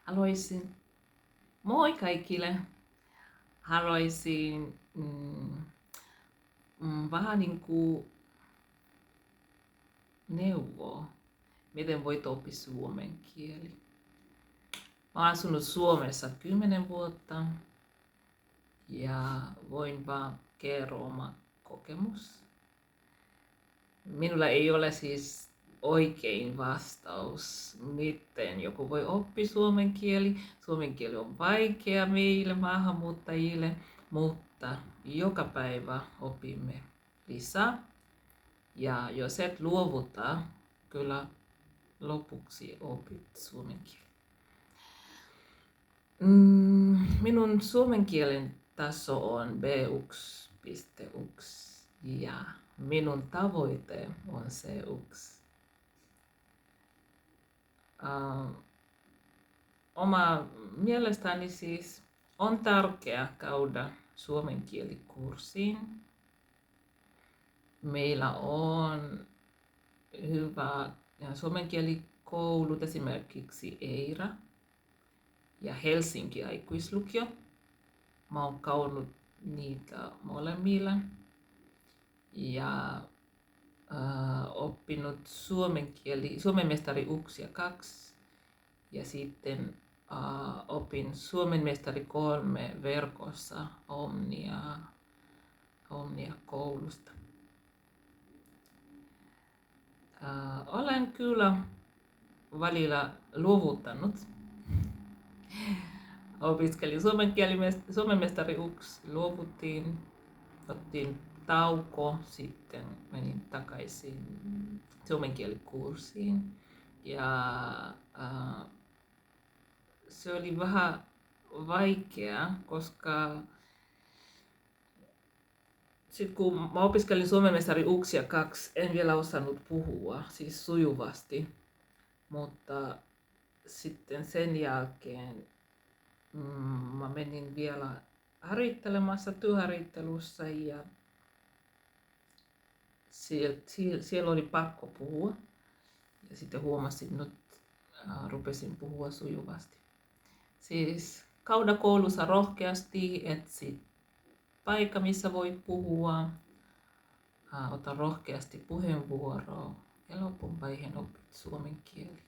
Haluaisin, moi kaikille, haluaisin vähän niin kuin neuvoa, miten voit oppia suomen kieli. Mä oon asunut Suomessa 10 vuotta ja voin vaan kertoa oma kokemus. Minulla ei ole siis oikein vastaus, miten joku voi oppia suomen kieli. Suomen kieli on vaikea meille maahanmuuttajille, mutta joka päivä opimme lisää. Ja jos et luovuta, kyllä lopuksi opit suomen kielen. Minun suomen kielen taso on B1.1 ja minun tavoite on C1. Oma mielestäni siis on tärkeää käydä suomen kielikurssiin. Meillä on hyvä suomen kielikoulut, esimerkiksi EIRA ja Helsinki aikuislukio. Mä oon käynyt niitä molemmilla ja oppinut suomen mestari 1 ja 2 ja sitten opin suomen mestari 3 verkossa Omnia koulusta. Olen kyllä välillä luovuttanut. Opiskelin suomen mestari 1, luovuttiin, otin tauko, sitten menin takaisin suomen kielikurssiin ja se oli vähän vaikea, koska sitten kun mä opiskelin suomen mestari 1 ja 2, en vielä osannut puhua, siis sujuvasti, mutta sitten sen jälkeen mä menin vielä harjoittelemassa työharjoittelussa ja siellä oli pakko puhua ja sitten huomasin, että rupesin puhua sujuvasti. Siis käydä koulussa rohkeasti, etsi paikka, missä voit puhua, ota rohkeasti puheenvuoroa ja lopun vaiheen opit suomen kieli.